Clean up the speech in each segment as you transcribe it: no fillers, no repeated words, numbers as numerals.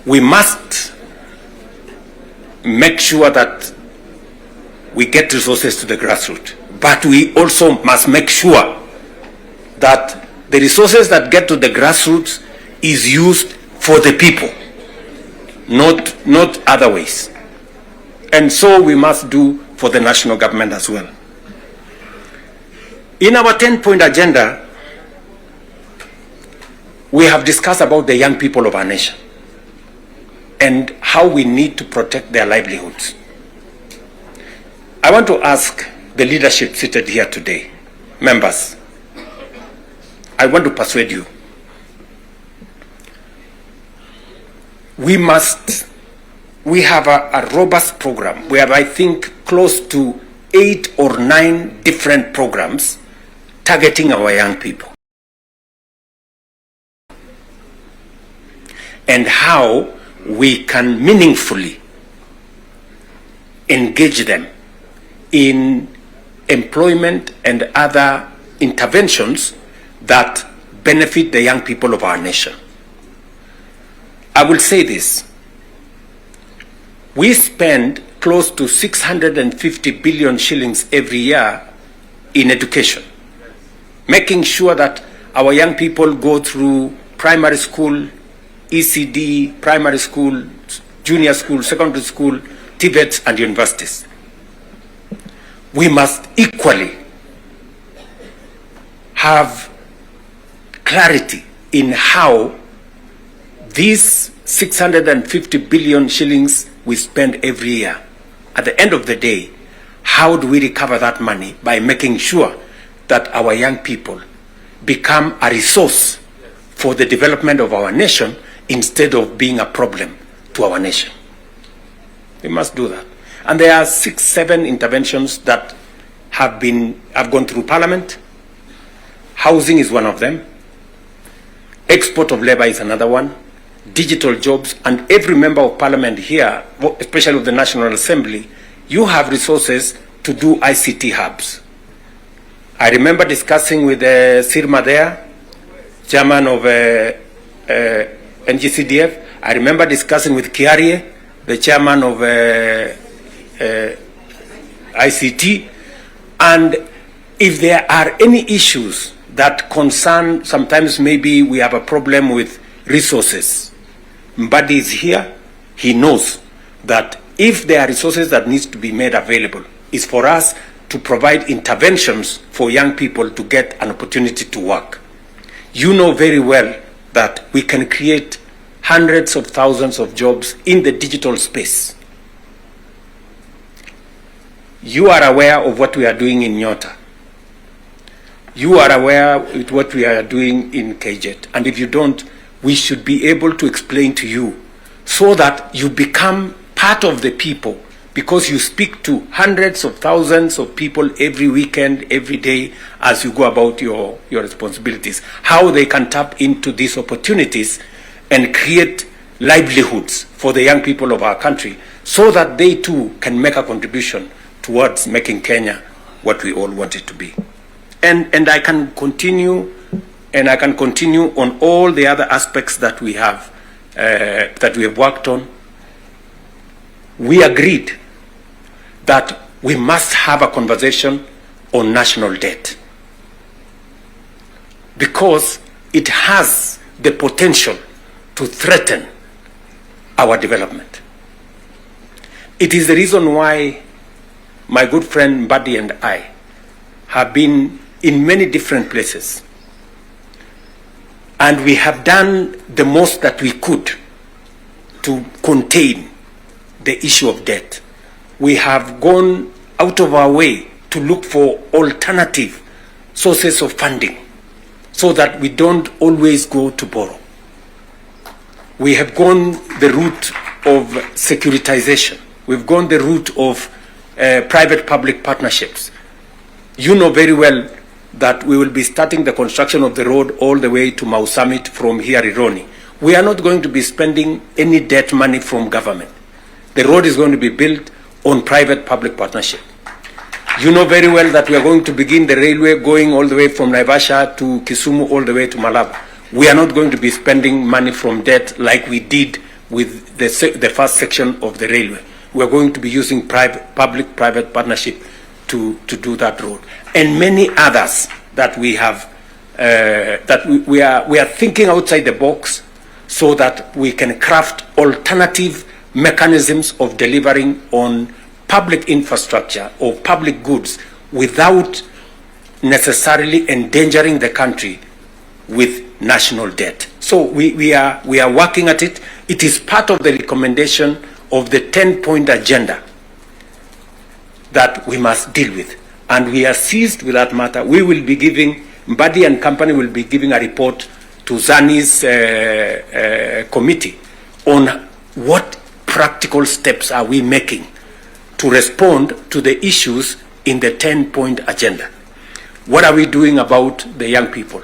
we must make sure that we get resources to the grassroots, but we also must make sure that the resources that get to the grassroots is used for the people, not other ways. And so we must do for the national government as well. In our 10-point agenda, we have discussed about the young people of our nation and how we need to protect their livelihoods. I want to ask the leadership seated here today, members, I want to persuade you. We have a robust program. We have, I think, close to 8 or 9 different programs targeting our young people. And how we can meaningfully engage them in employment and other interventions that benefit the young people of our nation. I will say this. We spend close to 650 billion shillings every year in education, making sure that our young people go through primary school, ECD, primary school, junior school, secondary school, TVETs, and universities. We must equally have clarity in how these 650 billion shillings we spend every year, at the end of the day, how do we recover that money? By making sure that our young people become a resource for the development of our nation instead of being a problem to our nation. We must do that. And there are 6, 7 interventions that have gone through Parliament. Housing is one of them. Export of labor is another one. Digital jobs, and every member of Parliament here, especially of the National Assembly, you have resources to do ICT hubs. I remember discussing with Sirma there, chairman of NGCDF. I remember discussing with Kiarie, the chairman of ICT. And if there are any issues that concern, sometimes maybe we have a problem with resources, Mbadi is here. He knows that if there are resources that needs to be made available, is for us to provide interventions for young people to get an opportunity to work. You know very well that we can create hundreds of thousands of jobs in the digital space. You are aware of what we are doing in Nyota. You are aware of what we are doing in KJet. And if you don't, we should be able to explain to you so that you become part of the people, because you speak to hundreds of thousands of people every weekend, every day, as you go about your responsibilities, how they can tap into these opportunities and create livelihoods for the young people of our country so that they too can make a contribution towards making Kenya what we all want it to be. And I can continue, and I can continue on all the other aspects that we have worked on. We agreed that we must have a conversation on national debt because it has the potential to threaten our development. It is the reason why my good friend Mbadi and I have been in many different places, and we have done the most that we could to contain the issue of debt. We have gone out of our way to look for alternative sources of funding so that we don't always go to borrow. We have gone the route of securitization. We've gone the route of private-public partnerships. You know very well that we will be starting the construction of the road all the way to Mau Summit from here, Ironi. We are not going to be spending any debt money from government. The road is going to be built on private-public partnership. You know very well that we are going to begin the railway going all the way from Naivasha to Kisumu all the way to Malaba. We are not going to be spending money from debt like we did with the first section of the railway. We're going to be using public-private partnership to do that road, and many others that we have, that we are thinking outside the box so that we can craft alternative mechanisms of delivering on public infrastructure or public goods without necessarily endangering the country with national debt. So we are working at it. It is part of the recommendation of the 10-point agenda that we must deal with. And we are seized with that matter. We will be giving, Mbadi and company will be giving a report to Zani's committee on what practical steps are we making to respond to the issues in the 10-point agenda. What are we doing about the young people?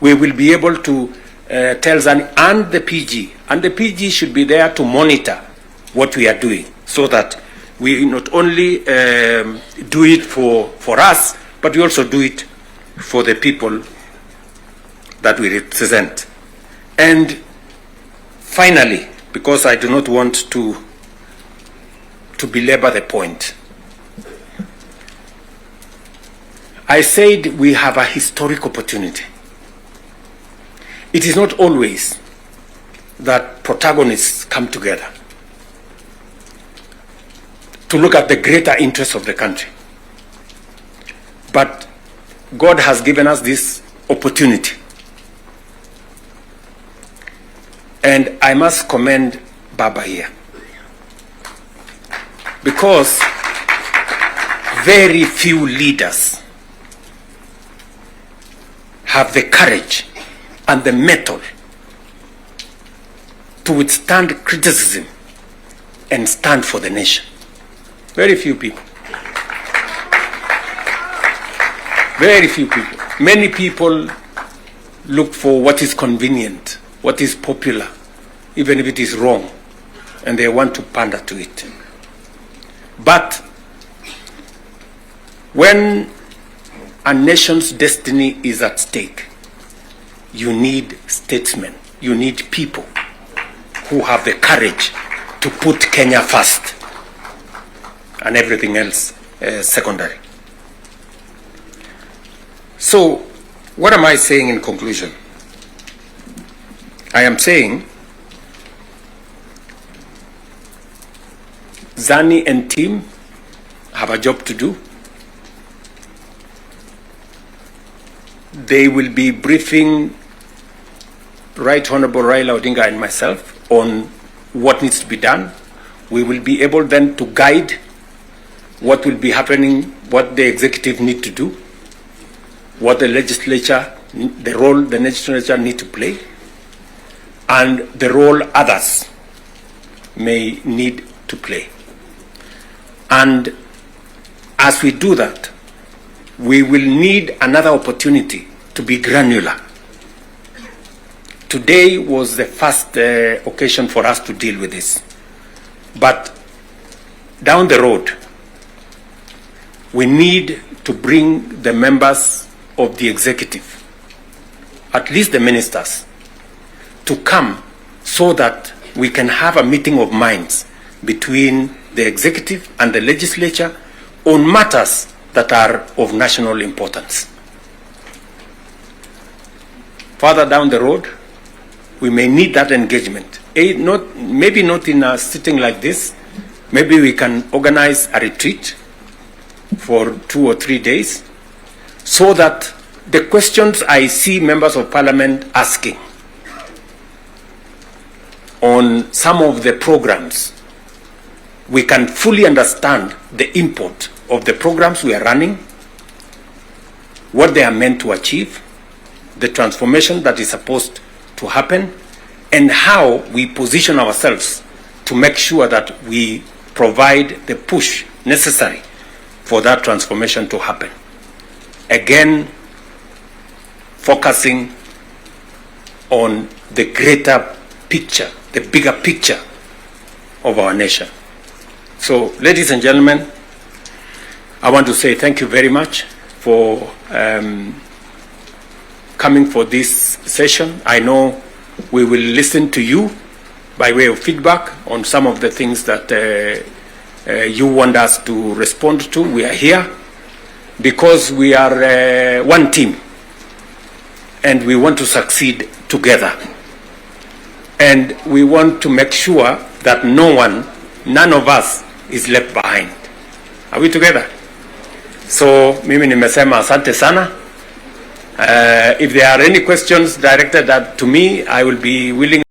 We will be able to tell Zani and the PG should be there to monitor what we are doing, so that we not only do it for us, but we also do it for the people that we represent. And finally, because I do not want to belabor the point, I said we have a historic opportunity. It is not always that protagonists come together to look at the greater interests of the country. But God has given us this opportunity. And I must commend Baba here, because very few leaders have the courage and the mettle to withstand criticism and stand for the nation. Very few people. Very few people. Many people look for what is convenient, what is popular, even if it is wrong, and they want to pander to it. But when a nation's destiny is at stake, you need statesmen, you need people who have the courage to put Kenya first and everything else secondary. So, what am I saying in conclusion? I am saying Zani and team have a job to do. They will be briefing Right Honorable Raila Odinga and myself on what needs to be done. We will be able then to guide what will be happening, what the executive need to do, what the legislature, the role the legislature need to play, and the role others may need to play. And as we do that, we will need another opportunity to be granular. Today was the first occasion for us to deal with this. But down the road, we need to bring the members of the executive, at least the ministers, to come so that we can have a meeting of minds between the executive and the legislature on matters that are of national importance. Further down the road, we may need that engagement. Maybe not in a sitting like this. Maybe we can organize a retreat for 2 or 3 days, so that the questions I see members of parliament asking on some of the programs, we can fully understand the import of the programs we are running, what they are meant to achieve, the transformation that is supposed to happen, and how we position ourselves to make sure that we provide the push necessary for that transformation to happen. Again, focusing on the greater picture, the bigger picture of our nation. So, ladies and gentlemen, I want to say thank you very much for coming for this session. I know we will listen to you by way of feedback on some of the things that you want us to respond to. We are here because we are one team and we want to succeed together. And we want to make sure that none of us is left behind. Are we together? So, mimi nimesema asante sana. If there are any questions directed to me, I will be willing